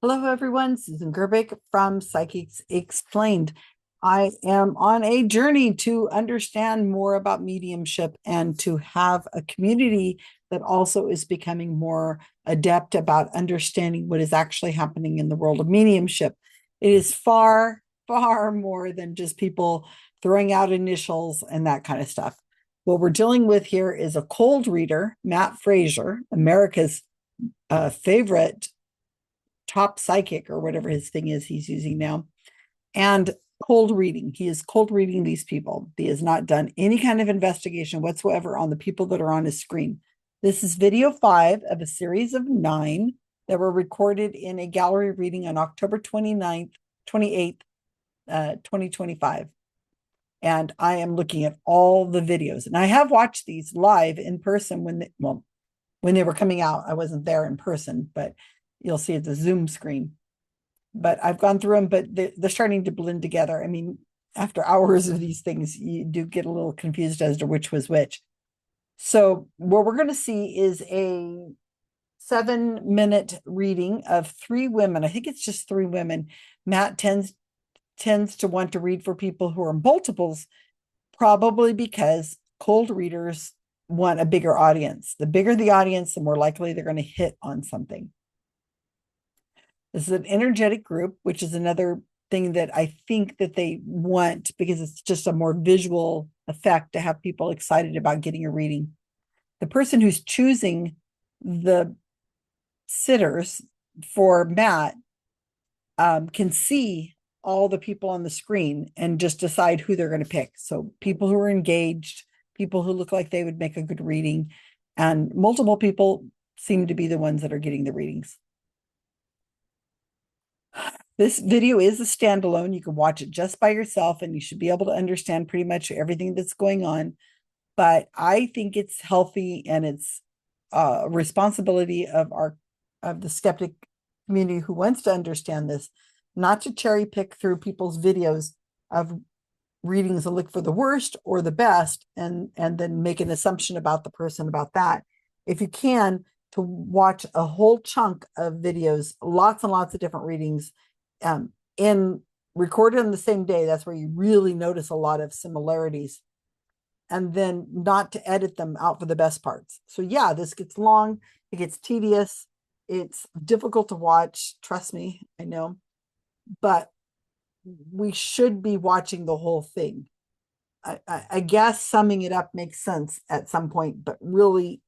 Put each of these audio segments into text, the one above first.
Hello, everyone. Susan Gerbic from Psychics Explained. I am on a journey to understand more about mediumship and to have a community that also is becoming more adept about understanding what is actually happening in the world of mediumship. It is far, far more than just people throwing out initials and that kind of stuff. What we're dealing with here is a cold reader, Matt Fraser, America's favorite top psychic or whatever his thing is he's using now, and cold reading. He is cold reading these people. He has not done any kind of investigation whatsoever on the people that are on his screen. This is video 5 of a series of 9 that were recorded in a gallery reading on October 29th, 28th, 2025. And I am looking at all the videos. And I have watched these live in person when they were coming out. I wasn't there in person, but you'll see the Zoom screen. But I've gone through them, but they're starting to blend together. I mean, after hours of these things, you do get a little confused as to which was which. So what we're going to see is a 7-minute reading of 3 women. I think it's just 3 women. Matt tends to want to read for people who are multiples, probably because cold readers want a bigger audience. The bigger the audience, the more likely they're going to hit on something. This is an energetic group, which is another thing that I think that they want because it's just a more visual effect to have people excited about getting a reading. The person who's choosing the sitters for Matt can see all the people on the screen and just decide who they're going to pick. So people who are engaged, people who look like they would make a good reading, and multiple people seem to be the ones that are getting the readings. This video is a standalone. You can watch it just by yourself and you should be able to understand pretty much everything that's going on. But I think it's healthy and it's a responsibility of the skeptic community who wants to understand this, not to cherry pick through people's videos of readings and look for the worst or the best and then make an assumption about the person about that. If you can, to watch a whole chunk of videos, lots and lots of different readings, in recorded on the same day. That's where you really notice a lot of similarities, and then not to edit them out for the best parts. So yeah, this gets long, it gets tedious, it's difficult to watch, trust me, I know, but we should be watching the whole thing. I guess summing it up makes sense at some point, but really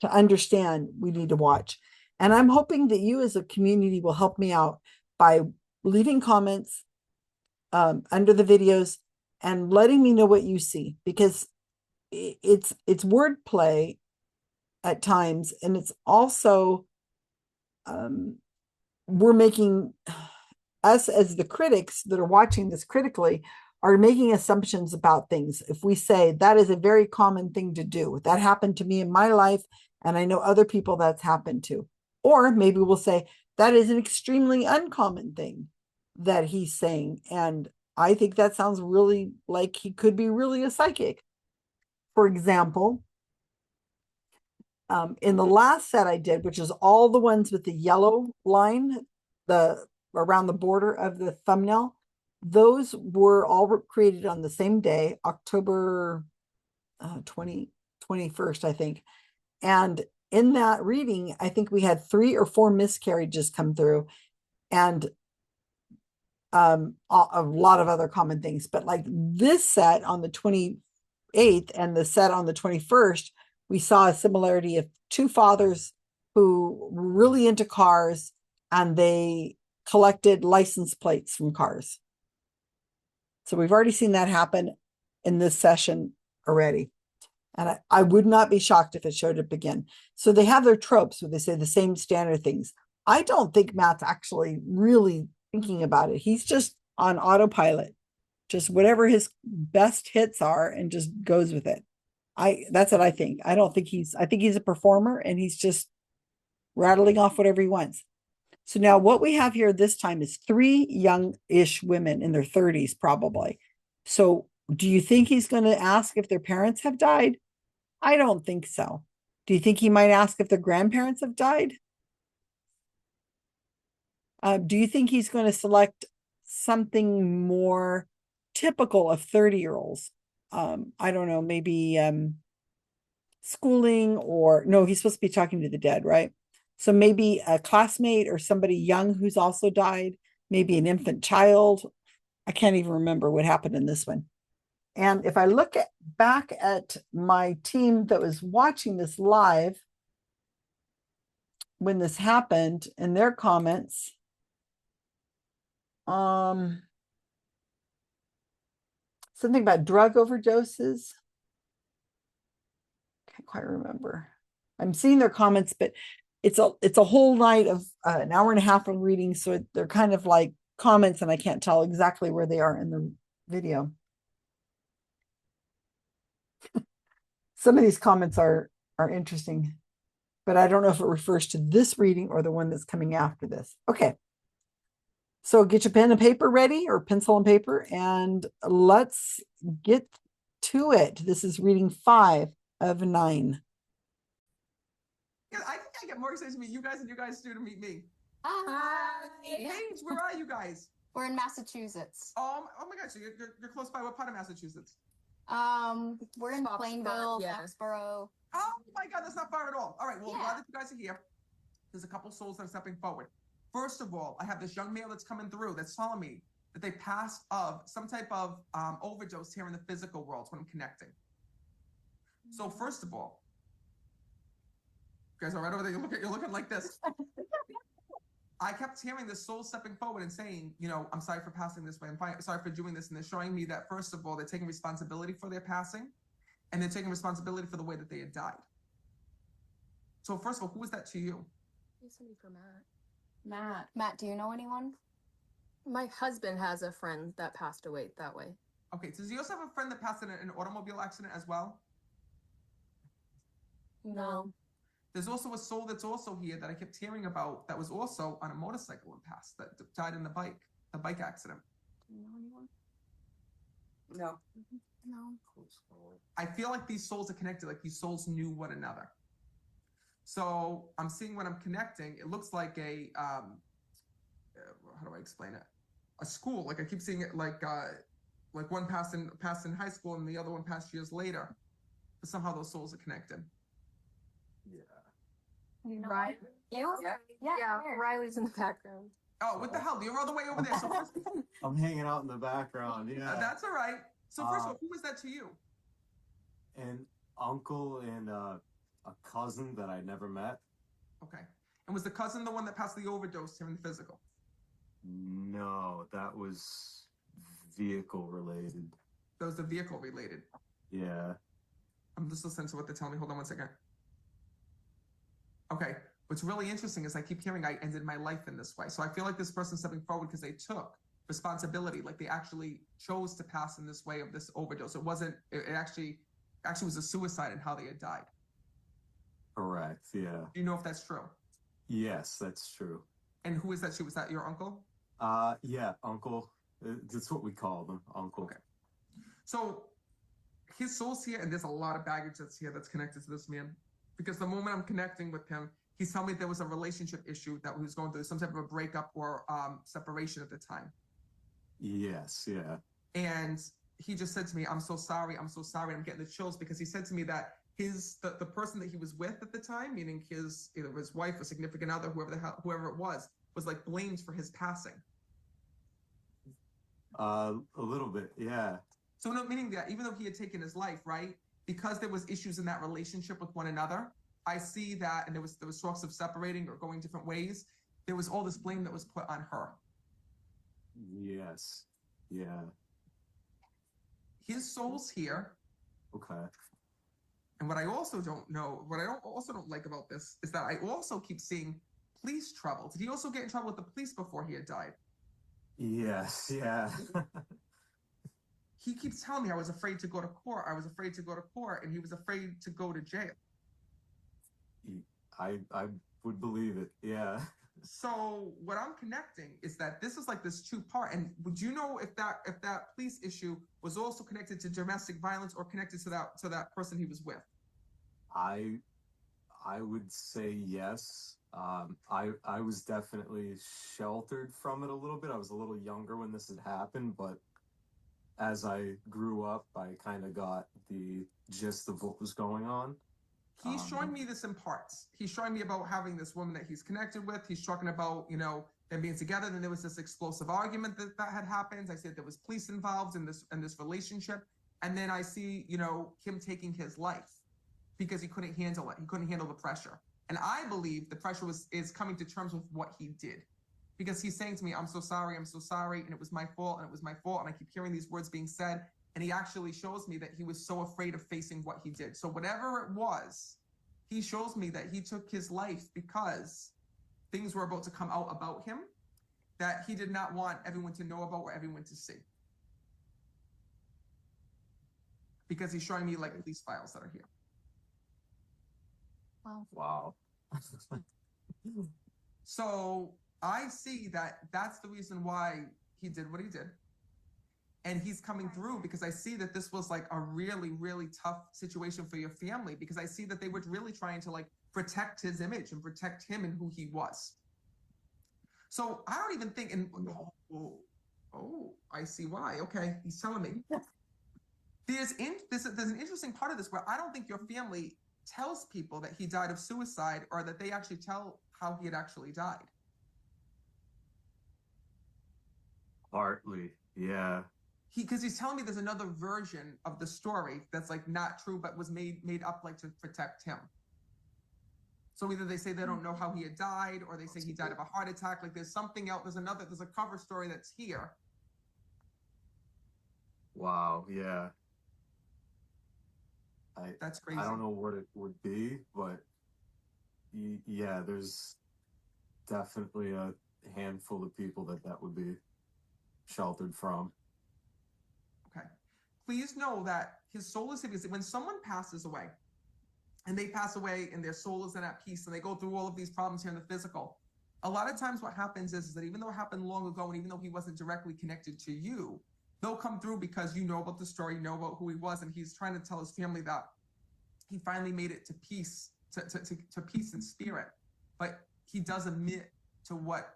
to understand, we need to watch. And I'm hoping that you as a community will help me out by leaving comments under the videos and letting me know what you see, because it's wordplay at times, and it's also we're making us as the critics that are watching this critically are making assumptions about things. If we say that is a very common thing to do, that happened to me in my life, and I know other people that's happened to, or maybe we'll say that is an extremely uncommon thing that he's saying. And I think that sounds really like he could be really a psychic. For example, in the last set I did, which is all the ones with the yellow line, the around the border of the thumbnail, those were all created on the same day, October 21st, I think. And in that reading, I think we had 3 or 4 miscarriages come through, and a lot of other common things. But like this set on the 28th and the set on the 21st, we saw a similarity of 2 fathers who were really into cars, and they collected license plates from cars. So we've already seen that happen in this session already. And I would not be shocked if it showed up again. So they have their tropes where they say the same standard things. I don't think Matt's actually really thinking about it. He's just on autopilot, just whatever his best hits are, and just goes with it. That's what I think. I think he's a performer, and he's just rattling off whatever he wants. So now what we have here this time is 3 young-ish women in their 30s, probably. So do you think he's going to ask if their parents have died? I don't think so. Do you think he might ask if their grandparents have died? Do you think he's going to select something more typical of 30-year-olds? I don't know, maybe schooling, or no, he's supposed to be talking to the dead, right? So maybe a classmate or somebody young who's also died, maybe an infant child. I can't even remember what happened in this one. And if I look back at my team that was watching this live when this happened in their comments, something about drug overdoses. Can't quite remember. I'm seeing their comments, but it's a whole night of an hour and a half of reading, so they're kind of like comments, and I can't tell exactly where they are in the video. Some of these comments are interesting, but I don't know if it refers to this reading or the one that's coming after this. Okay. So get your pen and paper ready, or pencil and paper, and let's get to it. This is reading 5 of 9. I think I get more excited to meet you guys than you guys do to meet me. Yeah. Paige, where are you guys? We're in Massachusetts. Oh my gosh, you're close by. What part of Massachusetts? We're in Foxborough, Plainville, yeah. Foxborough. Oh my God, that's not far at all. All right, well, Yeah. glad that you guys are here. There's a couple souls that are stepping forward. First of all, I have this young male that's coming through that's telling me that they passed of some type of overdose here in the physical world when I'm connecting. So first of all, you guys are right over there. You're looking like this. I kept hearing this soul stepping forward and saying, you know, I'm sorry for passing this way. I'm sorry for doing this. And they're showing me that, first of all, they're taking responsibility for their passing, and they're taking responsibility for the way that they had died. So first of all, who is that to you? Somebody for Matt. Matt, do you know anyone? My husband has a friend that passed away that way. Okay, so does he also have a friend that passed in an automobile accident as well? No. There's also a soul that's also here that I kept hearing about that was also on a motorcycle and passed, that died in the bike accident. Do you know anyone? No. No. I feel like these souls are connected, like these souls knew one another. So I'm seeing when I'm connecting, it looks like a, how do I explain it? A school, like I keep seeing it like one passed in high school and the other one passed years later. But somehow those souls are connected. Yeah. You know Riley? You? Yeah. Where? Riley's in the background. Oh, what the hell? You're all the way over there. So first, I'm hanging out in the background. Yeah. that's all right. So first of all, who was that to you? An uncle and a cousin that I never met. Okay. And was the cousin the one that passed the overdose here in the physical? No, that was vehicle related. That was the vehicle related. Yeah. I'm just listening to what they're telling me. Hold on one second. Okay. What's really interesting is I keep hearing I ended my life in this way. So I feel like this person's stepping forward because they took responsibility. Like they actually chose to pass in this way of this overdose. It wasn't, it actually was a suicide in how they had died. Correct. Yeah. Do you know if that's true? Yes, that's true. And who is that? Was that your uncle? Yeah, uncle. That's what we call them, uncle. Okay. So his soul's here, and there's a lot of baggage that's here that's connected to this man. Because the moment I'm connecting with him, he's telling me there was a relationship issue that he was going through, some type of a breakup or separation at the time. Yes, yeah. And he just said to me, I'm so sorry. I'm getting the chills because he said to me that the person that he was with at the time, meaning either his wife or significant other, whoever it was like blamed for his passing. A little bit, yeah. So no, meaning that even though he had taken his life, right? Because there was issues in that relationship with one another, I see that, and there was talks of separating or going different ways. There was all this blame that was put on her. Yes, yeah. His soul's here. Okay. And what I also don't like about this is that I also keep seeing police trouble. Did he also get in trouble with the police before he had died? Yes, yeah. He keeps telling me I was afraid to go to court. And he was afraid to go to jail. I would believe it, yeah. So what I'm connecting is that this is like this two-part. And would you know if that police issue was also connected to domestic violence or connected to that person he was with? I would say yes. I was definitely sheltered from it a little bit. I was a little younger when this had happened, but as I grew up, I kind of got the gist of what was going on. He's showing me this in parts. He's showing me about having this woman that he's connected with. He's talking about, you know, them being together. Then there was this explosive argument that had happened. I said there was police involved in this relationship. And then I see, you know, him taking his life because he couldn't handle it. He couldn't handle the pressure. And I believe the pressure is coming to terms with what he did. Because he's saying to me, I'm so sorry, and it was my fault, and it was my fault. And I keep hearing these words being said. And he actually shows me that he was so afraid of facing what he did. So whatever it was, he shows me that he took his life because things were about to come out about him that he did not want everyone to know about or everyone to see. Because he's showing me like police files that are here. Wow. Wow. So I see that that's the reason why he did what he did. And he's coming through because I see that this was like a really, really tough situation for your family, because I see that they were really trying to like protect his image and protect him and who he was. So I don't even think, and I see why. Okay, he's telling me. There's an interesting part of this where I don't think your family tells people that he died of suicide, or that they actually tell how he had actually died. Partly, yeah. Because he's telling me there's another version of the story that's like not true, but was made up like to protect him. So either they say they don't know how he had died, or they say he died of a heart attack. Like there's something else. There's a cover story that's here. Wow, yeah. That's crazy. I don't know what it would be, but yeah, there's definitely a handful of people that would be sheltered from. Okay. Please know that his soul is because when someone passes away, and they pass away and their soul isn't at peace, and they go through all of these problems here in the physical, a lot of times what happens is that even though it happened long ago, and even though he wasn't directly connected to you, they'll come through because you know about the story, you know about who he was, and he's trying to tell his family that he finally made it to peace, to peace in spirit. But he does admit to what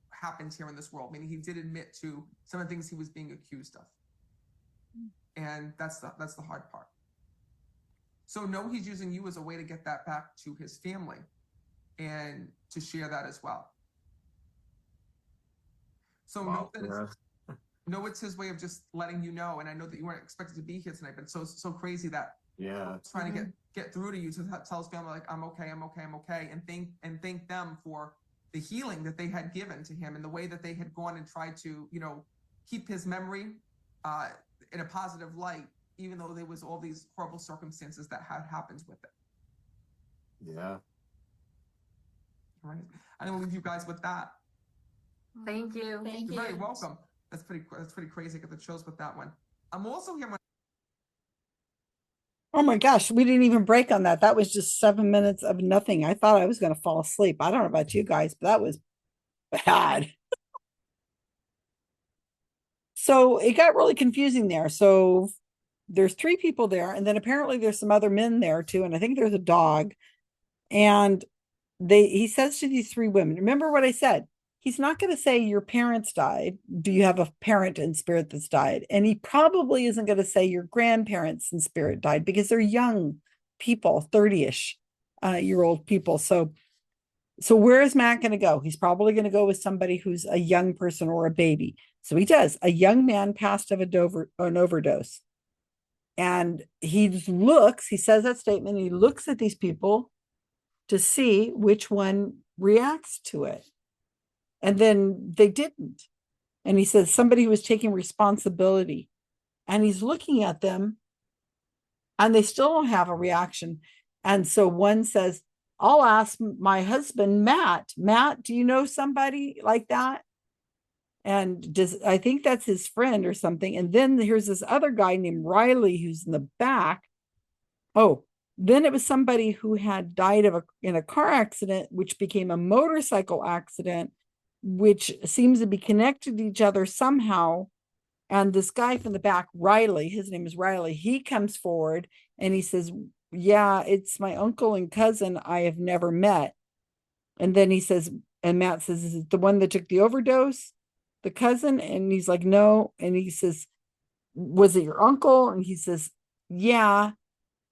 happened here in this world, meaning he did admit to some of the things he was being accused of. And that's the hard part. So know he's using you as a way to get that back to his family and to share that as well. So Wow, know it's his way of just letting you know. And I know that you weren't expected to be here tonight, but it's so crazy that trying to get through to you to tell his family like I'm okay, and thank them for the healing that they had given to him and the way that they had gone and tried to, you know, keep his memory in a positive light, even though there was all these horrible circumstances that had happened with it. Yeah. All right. I'm gonna leave you guys with that. Thank you. Thank You're you. very welcome. That's pretty crazy. I got the chills with that one. I'm also here. Oh my gosh, we didn't even break on that. That was just 7 minutes of nothing. I thought I was going to fall asleep. I don't know about you guys, but that was bad. So it got really confusing there. So there's 3 people there, and then apparently there's some other men there too, and I think there's a dog. And he says to these 3 women, remember what I said? He's not going to say your parents died. Do you have a parent in spirit that's died? And he probably isn't going to say your grandparents in spirit died, because they're young people, 30-ish year old people. So where is Matt going to go? He's probably going to go with somebody who's a young person or a baby. So he does. A young man passed of an overdose. And he says that statement, he looks at these people to see which one reacts to it. And then they didn't. And he says somebody was taking responsibility, and he's looking at them and they still don't have a reaction. And so one says, I'll ask my husband, Matt. Matt, do you know somebody like that? And I think that's his friend or something. And then here's this other guy named Riley who's in the back. Oh, then it was somebody who had died in a car accident, which became a motorcycle accident, which seems to be connected to each other somehow. And this guy from the back, Riley, his name is Riley, he comes forward and he says, yeah, it's my uncle and cousin I have never met. And then he says, and Matt says, is it the one that took the overdose? The cousin? And he's like, no. And he says, was it your uncle? And he says, yeah.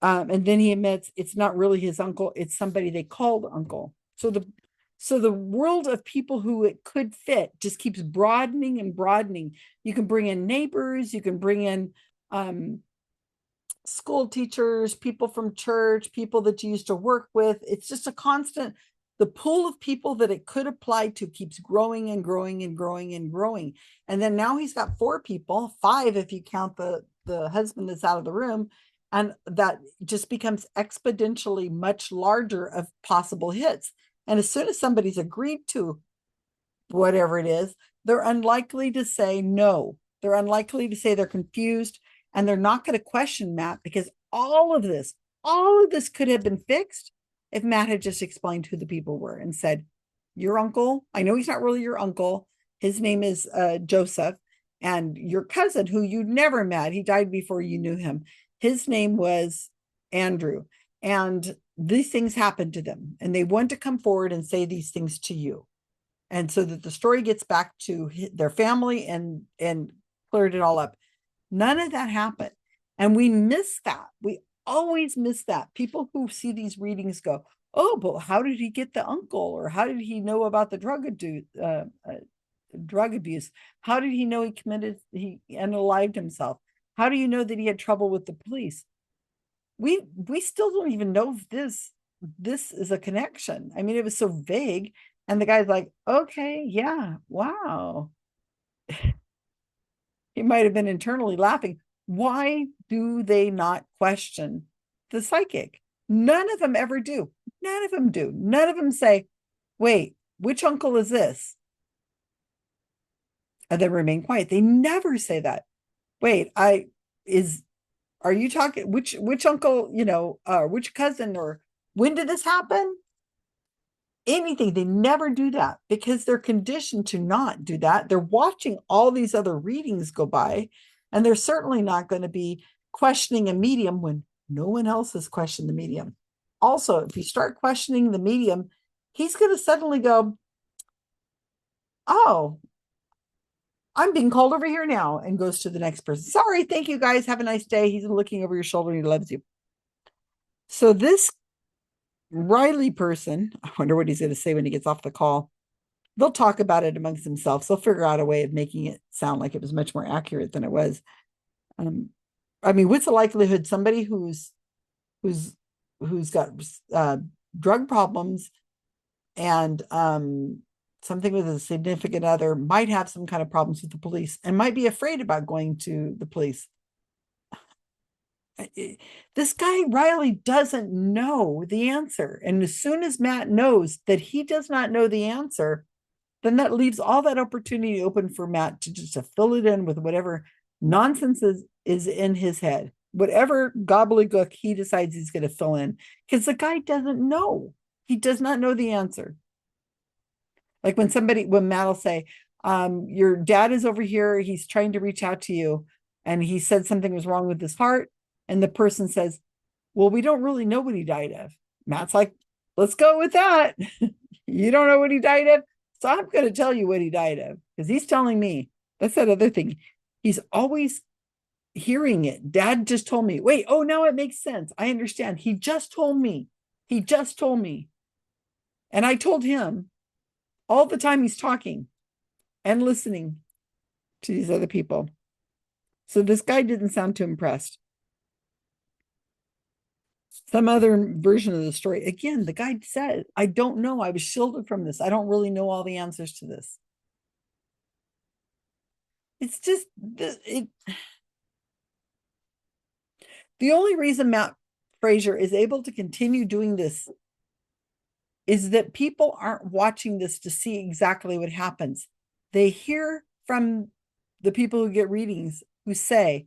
And then he admits it's not really his uncle, it's somebody they called uncle. So the world of people who it could fit just keeps broadening and broadening. You can bring in neighbors, you can bring in school teachers, people from church, people that you used to work with. It's just a constant, the pool of people that it could apply to keeps growing and growing and growing and growing. And then now he's got 4 people, 5 if you count the husband that's out of the room, and that just becomes exponentially much larger of possible hits. And as soon as somebody's agreed to whatever it is, they're unlikely to say no. They're unlikely to say they're confused, and they're not going to question Matt, because all of this could have been fixed if Matt had just explained who the people were and said, your uncle, I know he's not really your uncle. His name is Joseph, and your cousin who you never met, he died before you knew him. His name was Andrew, and these things happened to them, and they want to come forward and say these things to you. And so that the story gets back to their family and cleared it all up. None of that happened. And we miss that. We always miss that. People who see these readings go, oh, but how did he get the uncle? Or how did he know about the drug abuse? How did he know he unalived himself? How do you know that he had trouble with the police? We still don't even know if this is a connection. I mean, it was so vague. And the guy's like, okay, yeah, wow. He might have been internally laughing. Why do they not question the psychic? None of them ever do. None of them do. None of them say, wait, which uncle is this? And then remain quiet. They never say that. Wait, are you talking, which uncle, which cousin, or when did this happen? Anything. They never do that because they're conditioned to not do that. They're watching all these other readings go by, and they're certainly not going to be questioning a medium when no one else has questioned the medium. Also, if you start questioning the medium, he's going to suddenly go, oh, I'm being called over here now, and goes to the next person. Sorry, thank you guys. Have a nice day. He's looking over your shoulder. He loves you. So this Riley person, I wonder what he's going to say when he gets off the call. They'll talk about it amongst themselves. They'll figure out a way of making it sound like it was much more accurate than it was. I mean, what's the likelihood somebody who's got drug problems and something with a significant other might have some kind of problems with the police and might be afraid about going to the police? This guy Riley doesn't know the answer, and as soon as Matt knows that he does not know the answer, then that leaves all that opportunity open for Matt to just to fill it in with whatever nonsense is in his head, whatever gobbledygook he decides he's going to fill in, because the guy doesn't know. He does not know the answer. Like when Matt will say, your dad is over here, he's trying to reach out to you, and he said something was wrong with his heart. And the person says, well, we don't really know what he died of. Matt's like, let's go with that. You don't know what he died of? So I'm going to tell you what he died of, because he's telling me. That's that other thing. He's always hearing it. Dad just told me. Wait, oh, now it makes sense. I understand. He just told me. He just told me. And I told him all the time he's talking and listening to these other people. So this guy didn't sound too impressed. Some other version of the story. Again, the guy said, I don't know. I was shielded from this. I don't really know all the answers to this. It's just, the only reason Matt Fraser is able to continue doing this is that people aren't watching this to see exactly what happens. They hear from the people who get readings who say,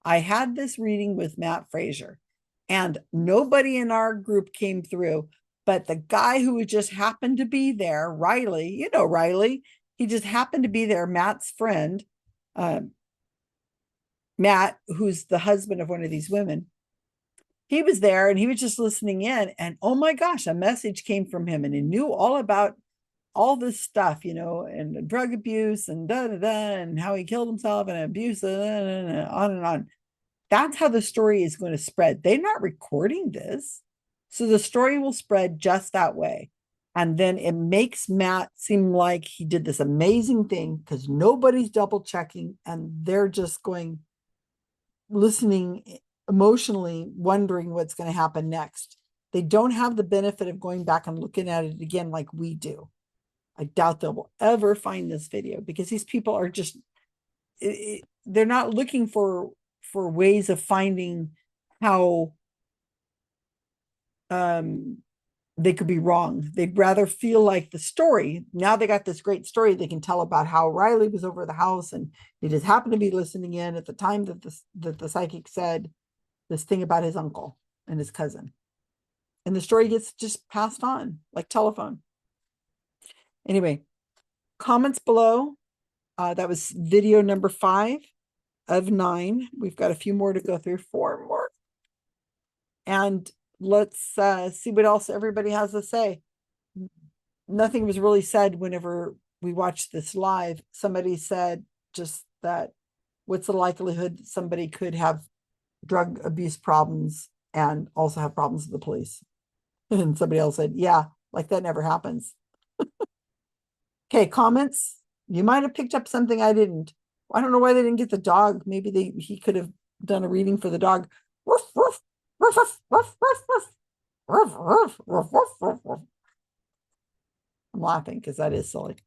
I had this reading with Matt Fraser, and nobody in our group came through, but the guy who just happened to be there, Riley, Riley, he just happened to be there, Matt's friend, Matt, who's the husband of one of these women, he was there and he was just listening in, and oh my gosh, a message came from him, and he knew all about all this stuff, and drug abuse and da da da, and how he killed himself and abuse, and on and on. That's how the story is going to spread. They're not recording this, so the story will spread just that way. And then it makes Matt seem like he did this amazing thing because nobody's double checking, and they're just listening emotionally, wondering what's going to happen next. They don't have the benefit of going back and looking at it again like we do. I doubt they will ever find this video because these people are just, they're not looking for ways of finding how they could be wrong. They'd rather feel like the story. Now they got this great story they can tell about how Riley was over the house and he just happened to be listening in at the time that the psychic said this thing about his uncle and his cousin. And the story gets just passed on like telephone. Anyway, comments below. That was video number 5 of 9. We've got a few more to go through, 4 more. And let's see what else everybody has to say. Nothing was really said whenever we watched this live. Somebody said just that, what's the likelihood somebody could have drug abuse problems and also have problems with the police? And somebody else said, yeah, like that never happens. Okay, comments. You might have picked up something I didn't. I don't know why they didn't get the dog. Maybe he could have done a reading for the dog. Woof, woof, woof, woof, woof, woof, woof. Woof, woof, woof, woof, woof, woof. I'm laughing because that is silly.